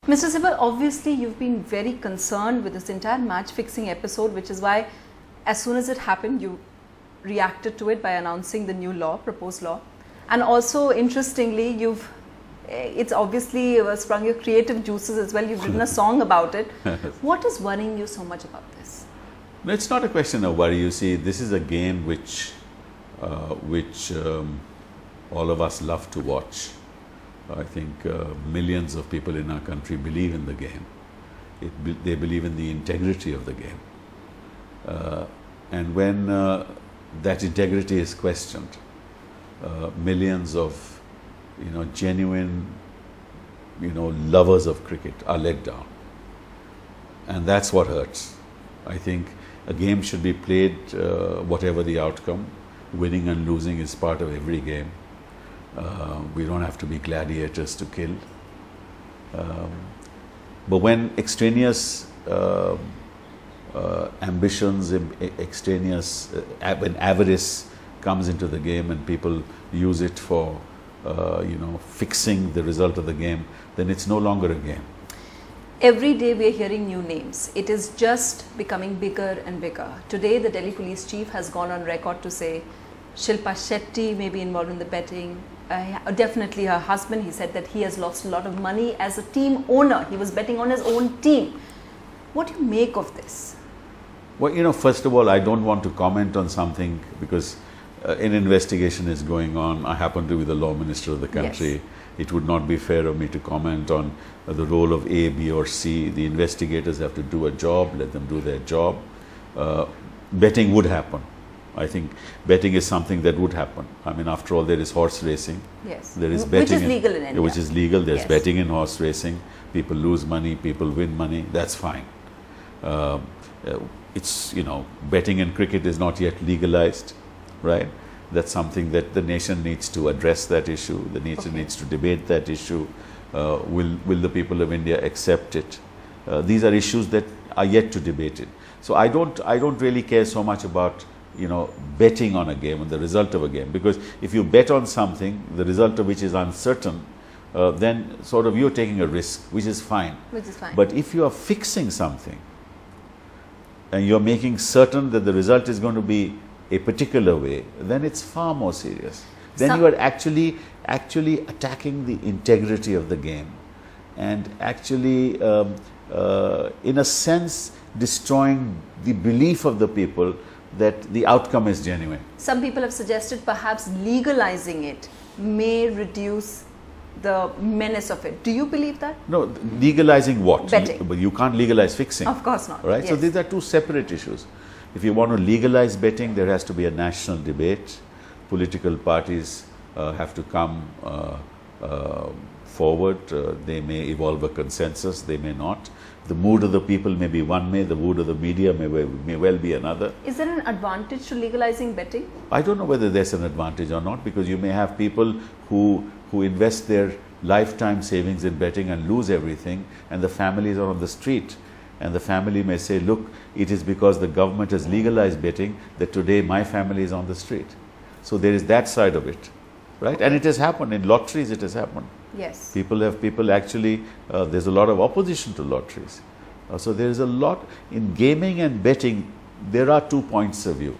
Mr. Sibal, obviously you've been very concerned with this entire match fixing episode, which is why as soon as it happened, you reacted to it by announcing the new law, proposed law. And also, interestingly, it's obviously sprung your creative juices as well. You've written a song about it. What is worrying you so much about this? No, it's not a question of worry. You see, this is a game which all of us love to watch. I think millions of people in our country believe in the game. They believe in the integrity of the game. And when that integrity is questioned, millions of genuine lovers of cricket are let down, and that's what hurts. I think a game should be played whatever the outcome. Winning and losing is part of every game. We don't have to be gladiators to kill. But when extraneous ambitions, when avarice comes into the game and people use it for fixing the result of the game, then it's no longer a game. Every day we are hearing new names. It is just becoming bigger and bigger. Today the Delhi police chief has gone on record to say Shilpa Shetty may be involved in the betting. Definitely her husband. He said that he has lost a lot of money as a team owner. He was betting on his own team. What do you make of this? Well, first of all, I don't want to comment on something because an investigation is going on. I happen to be the law minister of the country. Yes. It would not be fair of me to comment on the role of A, B or C. The investigators have to do a job, let them do their job. Betting would happen. I think betting is something that would happen. I mean, after all, there is horse racing. Yes. There is betting. Which is legal in India. Which is legal. There's yes. betting in horse racing. People lose money, people win money. That's fine. It's, betting in cricket is not yet legalized, right? That's something that the nation needs to address that issue. The nation needs to debate that issue. Will the people of India accept it? These are issues that are yet to debate it. So I don't really care so much about betting on a game and the result of a game, because if you bet on something, the result of which is uncertain, then sort of you're taking a risk, which is fine. Which is fine. But if you are fixing something and you're making certain that the result is going to be a particular way, then it's far more serious. Then you are actually attacking the integrity of the game and actually, in a sense, destroying the belief of the people that the outcome is genuine. Some people have suggested perhaps legalizing it may reduce the menace of it. Do you believe that? No, legalizing what? Betting. But you can't legalize fixing. Of course not. Right? Yes. So these are two separate issues. If you want to legalize betting, there has to be a national debate. Political parties have to come forward. They may evolve a consensus, they may not. The mood of the people may be one way, the mood of the media may well be another. Is there an advantage to legalizing betting? I don't know whether there's an advantage or not, because you may have people who invest their lifetime savings in betting and lose everything, and the families are on the street. And the family may say, look, it is because the government has legalized betting that today my family is on the street. So there is that side of it, right? And it has happened. In lotteries, it has happened. Yes. People actually, there's a lot of opposition to lotteries. So there is a lot in gaming and betting. There are 2 points of view.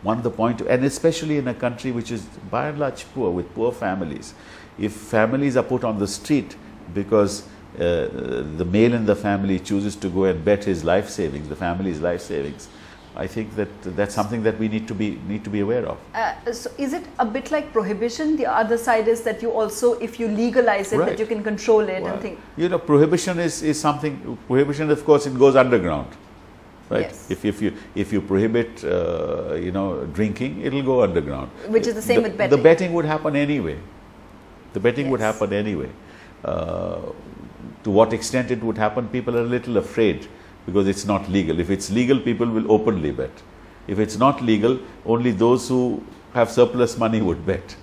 One, the point, and especially in a country which is by and large poor, with poor families. If families are put on the street because the male in the family chooses to go and bet his life savings, the family's life savings, I think that that's something that we need to be aware of. So is it a bit like prohibition? The other side is that you also, if you legalize it, right, that you can control it. Well, and think. Prohibition is something. Prohibition, of course, it goes underground, right? Yes. If you prohibit, drinking, it'll go underground. Which is the same with betting. The betting would happen anyway. The betting would Yes. happen anyway. To what extent it would happen, people are a little afraid because it's not legal. If it's legal, people will openly bet. If it's not legal, only those who have surplus money would bet,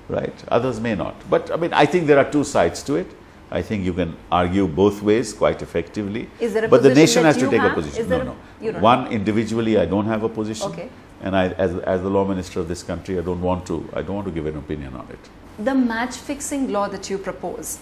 right? Others may not. But I mean, I think there are two sides to it. I think you can argue both ways quite effectively. Is there a but the position nation that has to you take have? a position. Is there No. you don't One, individually, I don't have a position. Okay. And I, as the law minister of this country, I don't want to give an opinion on it. the match fixing law that you propose,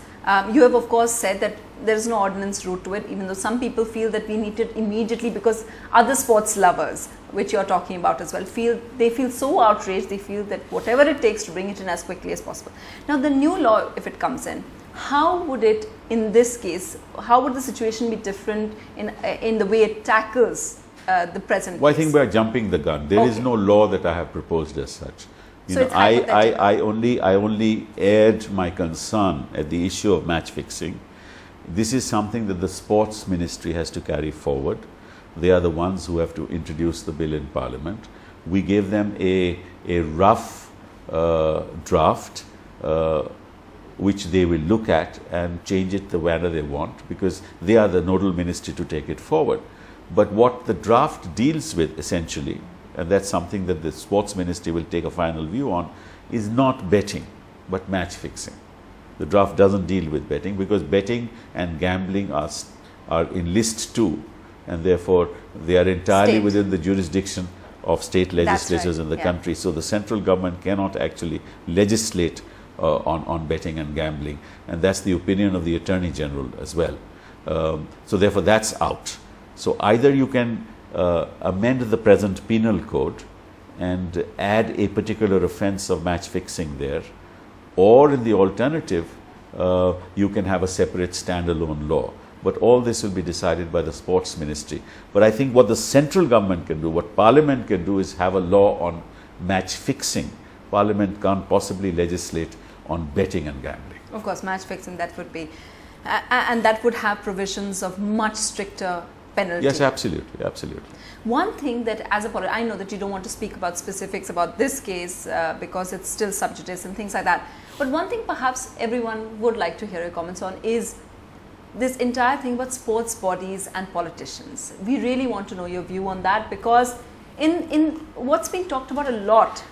you have of course said that there is no ordinance route to it, even though some people feel that we need it immediately because other sports lovers, which you are talking about as well, feel so outraged, they feel that whatever it takes to bring it in as quickly as possible. Now the new law, if it comes in, how would it, in this case, how would the situation be different in the way it tackles the present Well, I case? think we are jumping the gun. There is no law that I have proposed as such. You know, I only aired my concern at the issue of match fixing. This is something that the Sports Ministry has to carry forward. They are the ones who have to introduce the bill in Parliament. We gave them a rough draft which they will look at and change it the manner they want, because they are the nodal ministry to take it forward. But what the draft deals with essentially, and that's something that the Sports Ministry will take a final view on, is not betting but match fixing. The draft doesn't deal with betting because betting and gambling are in list 2, and therefore they are entirely within the jurisdiction of state legislatures in the country. So the central government cannot actually legislate on betting and gambling, and that's the opinion of the Attorney General as well. So therefore that's out. So either you can amend the present penal code and add a particular offence of match fixing there, or in the alternative you can have a separate standalone law. But all this will be decided by the Sports Ministry. But I think what the central government can do, what Parliament can do, is have a law on match fixing. Parliament can't possibly legislate on betting and gambling. Of course, match fixing, that would be, and that would have provisions of much stricter penalty. Yes, absolutely, absolutely. One thing that as a politician, I know that you don't want to speak about specifics about this case because it's still sub judice and things like that. But one thing perhaps everyone would like to hear your comments on is this entire thing about sports bodies and politicians. We really want to know your view on that, because in what's been talked about a lot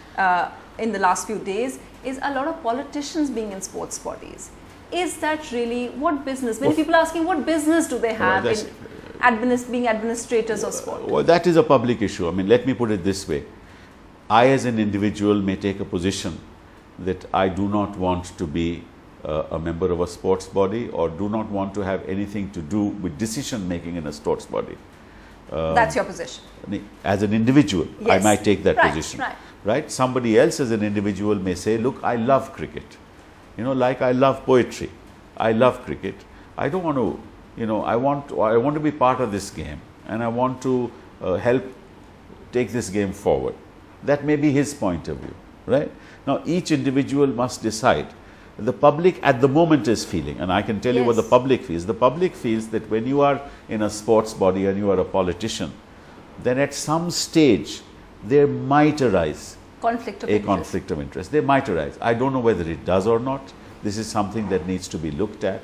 in the last few days is a lot of politicians being in sports bodies. Is that really, what business? Many people are asking, what business do they have in being administrators of sport? Well, that is a public issue. I mean, let me put it this way. I as an individual may take a position that I do not want to be a member of a sports body, or do not want to have anything to do with decision making in a sports body. That's your position. As an individual, yes. I might take that position. Right. Somebody else as an individual may say, look, I love cricket. You know, like I love poetry. I love cricket. I don't want to, you know, I want to be part of this game, and I want to help take this game forward. That may be his point of view, right? Now, each individual must decide. The public at the moment is feeling, and I can tell you what the public feels. The public feels that when you are in a sports body and you are a politician, then at some stage there might arise conflict of interest. They might arise. I don't know whether it does or not. This is something that needs to be looked at.